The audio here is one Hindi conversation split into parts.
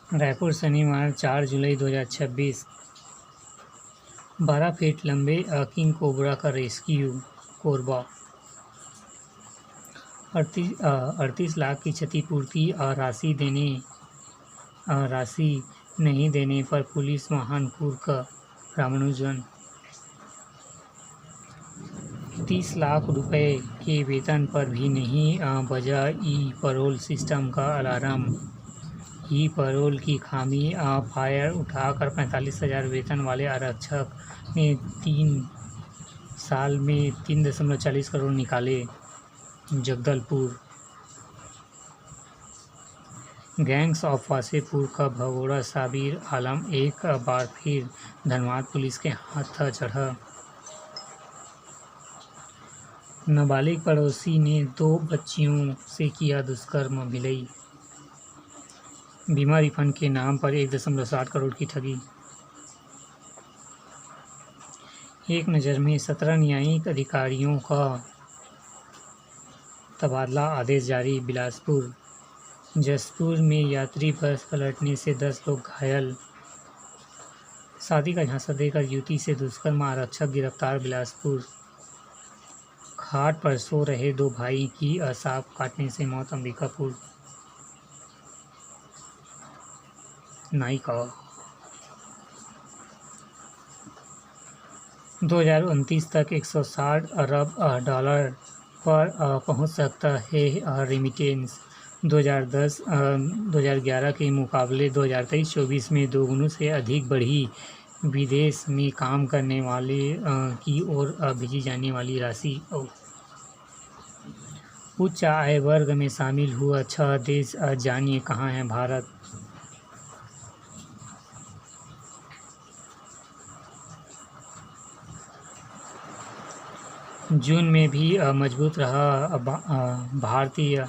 रायपुर शनिवार 4 जुलाई 2026। 12 फीट लंबे किंग कोबरा का रेस्क्यू। कोरबा। 38 लाख की क्षतिपूर्ति राशि नहीं देने पर पुलिस वाहन कुर्क। रामानुजन। 30 लाख रुपए के वेतन पर भी नहीं बजा ई पैरोल सिस्टम का अलार्म। ई पैरोल की खामी फायर उठाकर 45,000 वेतन वाले आरक्षक ने 3 साल में 3.40 करोड़ निकाले। जगदलपुर। गैंग्स ऑफ वासेपुर का भगोड़ा साबिर आलम एक बार फिर धनबाद पुलिस के हाथ चढ़ा। नाबालिग पड़ोसी ने 2 बच्चियों से किया दुष्कर्म। भिलई। बीमा रिफंड के नाम पर 1.60 करोड़ की ठगी। एक नज़र में 17 न्यायिक अधिकारियों का तबादला आदेश जारी। बिलासपुर। जसपुर में यात्री बस पलटने से 10 लोग घायल। शादी का झांसा देकर युवती से दुष्कर्म, आरक्षक गिरफ्तार। बिलासपुर। खाट पर सो रहे 2 भाई की सांप काटने से मौत। अंबिकापुर। नायिका। 2029 तक 160 अरब डॉलर पर पहुंच सकता है रेमिटेंस। 2011 के मुकाबले 2023-24 में दोगुनी से अधिक बढ़ी। विदेश में काम करने वाले की ओर भेजी जाने वाली राशि। उच्च आय वर्ग में शामिल हुआ 6 देश, जानिए कहाँ है भारत। जून में भी मजबूत रहा भारतीय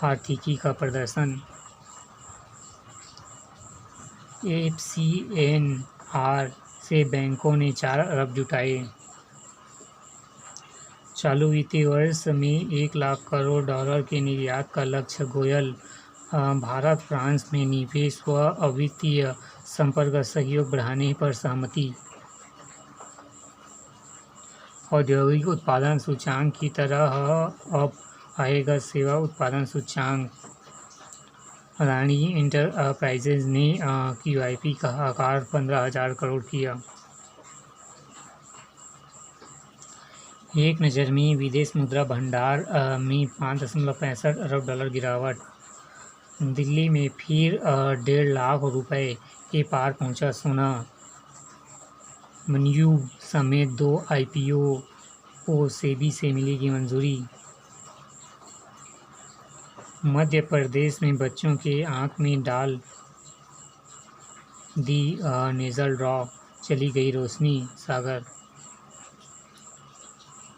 आर्थिकी का प्रदर्शन। FCNR से बैंकों ने 4 अरब जुटाए। चालू वित्तीय वर्ष में 1 लाख करोड़ डॉलर के निर्यात का लक्ष्य। गोयल। भारत फ्रांस में निवेश व वित्तीय संपर्क सहयोग बढ़ाने पर सहमति। औद्योगिक उत्पादन सूचांक की तरह अब आएगा सेवा उत्पादन सूचांक। अडानी एंटरप्राइजेज ने QIP का आकार 15,000 करोड़ किया। एक नज़र में विदेश मुद्रा भंडार में 5.65 अरब डॉलर गिरावट। दिल्ली में फिर 1.5 लाख रुपए के पार पहुंचा सोना। मनयू समेत 2 IPO को सेबी से मिलेगी मंजूरी। मध्य प्रदेश में बच्चों के आंख में डाल दी नेज़ल ड्रॉप, चली गई रोशनी। सागर।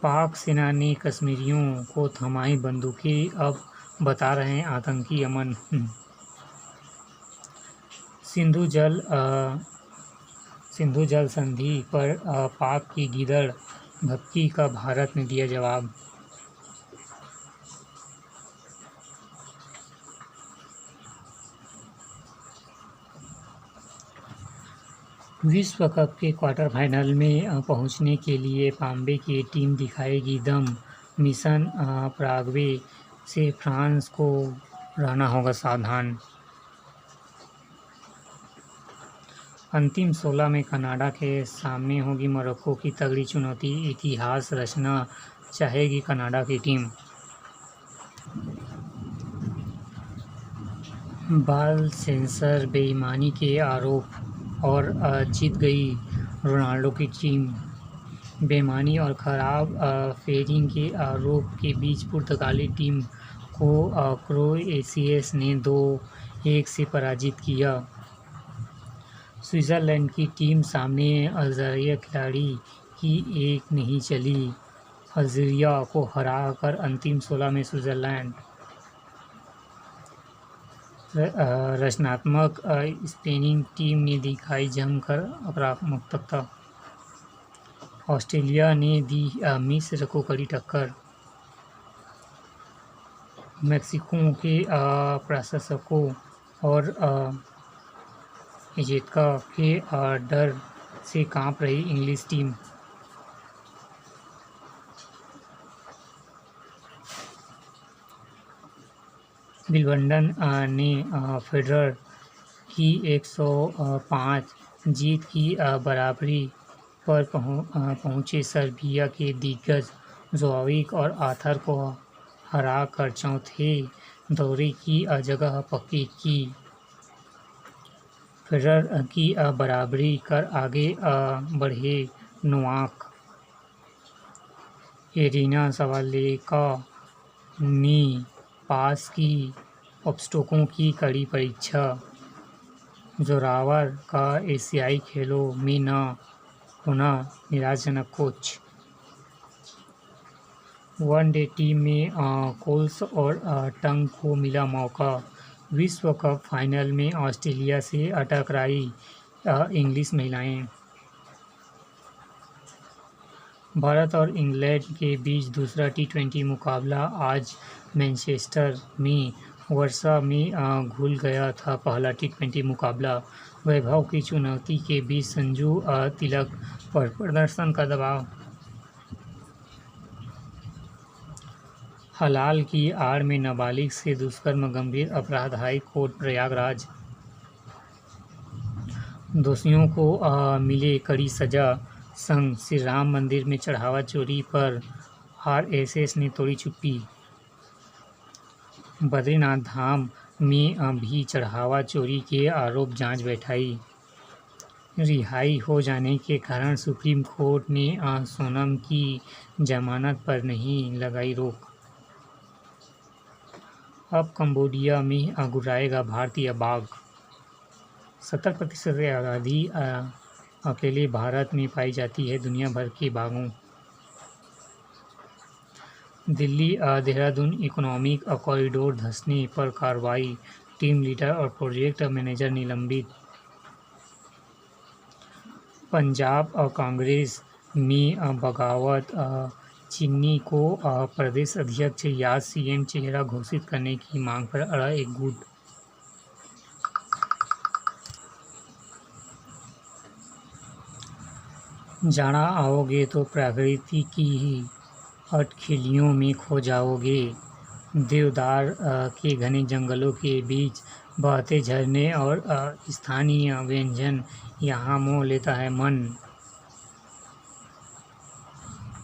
पाक सेना ने कश्मीरियों को थमाई बंदूकें, अब बता रहे हैं आतंकी अमन। सिंधु जल संधि पर पाक की गिदड़ भक्की का भारत ने दिया जवाब। विश्व कप के क्वार्टर फाइनल में पहुंचने के लिए पाम्बे की टीम दिखाएगी दम। मिशन पराग्वे से फ्रांस को रहना होगा सावधान। अंतिम 16 में कनाडा के सामने होगी मोरक्को की तगड़ी चुनौती। इतिहास रचना चाहेगी कनाडा की टीम। बाल सेंसर बेईमानी के आरोप और जीत गई रोनाल्डो की टीम। बेईमानी और खराब फेयरिंग के आरोप के बीच पुर्तगाली टीम को क्रोएशिया ने 2-1 से पराजित किया। स्विट्ज़रलैंड की टीम सामने अल्जीरिया खिलाड़ी की एक नहीं चली। अल्जीरिया को हराकर अंतिम 16 में स्विट्ज़रलैंड। रचनात्मक स्पेनी टीम ने दिखाई जमकर आक्रामकता। ऑस्ट्रेलिया ने दी मिस्र को कड़ी टक्कर। मेक्सिको के प्रशासकों और इजेक्का के डर से कांप रही इंग्लिश टीम। विंबलडन ने फेडरर की 105 जीत की बराबरी पर पहुंचे सर्बिया के दिग्गज जोकोविच और आर्थर को हराकर चौथे दौरे की जगह पक्की की। फेडरर की बराबरी कर आगे बढ़े नोवाक। एरिना सबालेंका ने पास की ऑब्स्टेकलों की कड़ी परीक्षा। जोरावर का एशियाई खेलों में न होना निराशाजनक। कोच। वनडे टीम में कोल्स और टंग को मिला मौका। विश्व कप फाइनल में ऑस्ट्रेलिया से टकराई इंग्लिश महिलाएं। भारत और इंग्लैंड के बीच दूसरा टी20 मुकाबला आज मैनचेस्टर में वर्षा में घुल गया था। पहला टी20 मुकाबला। वैभव की चुनौती के बीच संजू तिलक पर प्रदर्शन का दबाव। हलाल की आड़ में नाबालिग से दुष्कर्म गंभीर अपराध। High court Prayagraj. दोषियों को मिले कड़ी सजा। संग श्री राम मंदिर में चढ़ावा चोरी पर आरएसएस ने तोड़ी चुप्पी। बद्रीनाथ धाम में भी चढ़ावा चोरी के आरोप जांच बैठाई। रिहाई हो जाने के कारण सुप्रीम कोर्ट ने सोनम की जमानत पर नहीं लगाई रोक। अब कंबोडिया में गुर्राएगा भारतीय बाघ। 70% आबादी अकेले भारत में पाई जाती है। दुनिया भर के बाघों। दिल्ली देहरादून इकोनॉमिक कॉरिडोर धंसने पर कार्रवाई। टीम लीडर और प्रोजेक्ट मैनेजर निलंबित। पंजाब कांग्रेस में बगावत। चिन्नी को प्रदेश अध्यक्ष या सीएम चेहरा घोषित करने की मांग पर अड़ा एक गुट। जाना आओगे तो प्रकृति की ही अटखेलियों में खो जाओगे। देवदार के घने जंगलों के बीच बहते झरने और स्थानीय व्यंजन यहाँ मोह लेता है मन।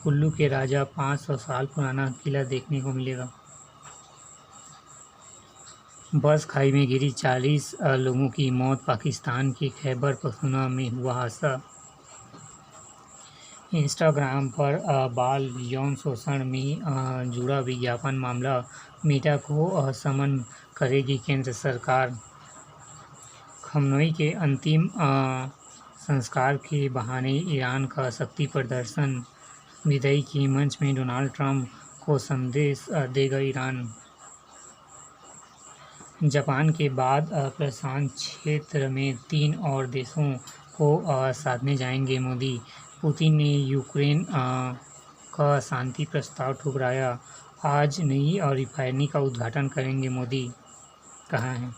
कुल्लू के राजा 500 साल पुराना किला देखने को मिलेगा। बस खाई में गिरी 40 लोगों की मौत। पाकिस्तान के खैबर पख्तूनख्वा में हुआ हादसा। इंस्टाग्राम पर बाल यौन शोषण में जुड़ा विज्ञापन मामला। मेटा को समन करेगी केंद्र सरकार। खमनोई के अंतिम संस्कार के बहाने ईरान का शक्ति प्रदर्शन। विदाई की मंच में डोनाल्ड ट्रंप को संदेश देगा ईरान। जापान के बाद प्रशांत क्षेत्र में 3 और देशों को साधने जाएंगे मोदी। पुतिन ने यूक्रेन का शांति प्रस्ताव ठुकराया। आज नई रिफाइनरी का उद्घाटन करेंगे मोदी। कहाँ है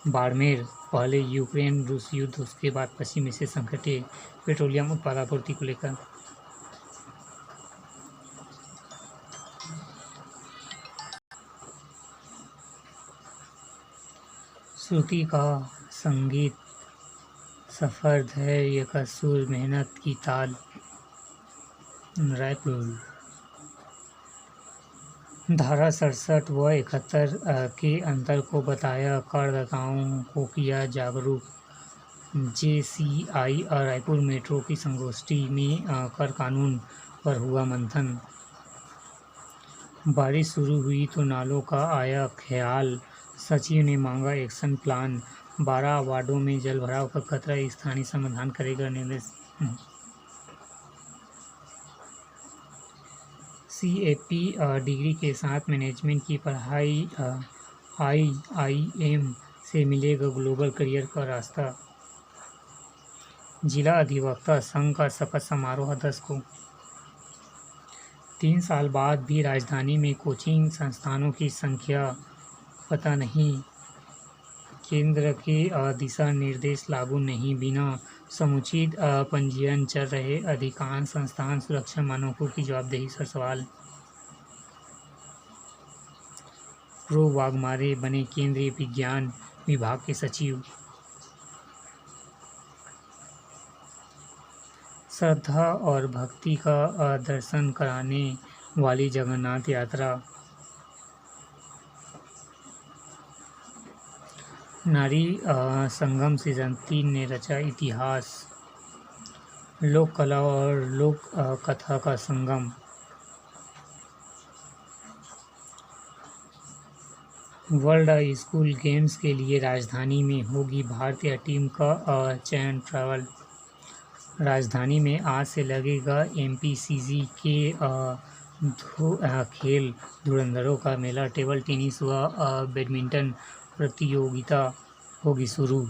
बाड़मेर। पहले यूक्रेन रूस युद्ध, उसके बाद पश्चिम एशिया संकटे पेट्रोलियम उत्पाद आपूर्ति को लेकर। श्रुति का संगीत सफ़र, धैर्य का सुर, मेहनत की ताल। रायपुर। धारा 67 व 71 के अंतर को बताया, करदाताओं को किया जागरूक। जेसीआई और रायपुर मेट्रो की संगोष्ठी में कर कानून पर हुआ मंथन। बारिश शुरू हुई तो नालों का आया ख्याल, सचिव ने मांगा एक्शन प्लान। 12 वार्डों में जलभराव का खतरा, स्थानीय समाधान करेगा निर्देश। सीएपी डिग्री के साथ मैनेजमेंट की पढ़ाई, आईआईएम से मिलेगा ग्लोबल करियर का रास्ता। जिला अधिवक्ता संघ का शपथ समारोह 10 को। 3 साल बाद भी राजधानी में कोचिंग संस्थानों की संख्या पता नहीं केंद्र के दिशा निर्देश लागू नहीं, बिना समुचित पंजीयन चल रहे अधिकांश संस्थान सुरक्षा मानकों की जवाबदेही पर सवाल। प्रो वाघमारे बने केंद्रीय विज्ञान विभाग के सचिव। श्रद्धा और भक्ति का दर्शन कराने वाली जगन्नाथ यात्रा। नारी संगम सीजन 3 ने रचा इतिहास। लोक कला और लोक कथा का संगम। वर्ल्ड स्कूल गेम्स के लिए राजधानी में होगी भारतीय टीम का चयन ट्रैवल। राजधानी में आज से लगेगा MPCC के खेल धुरंधरों का मेला। टेबल टेनिस व बैडमिंटन प्रतियोगिता होगी शुरू।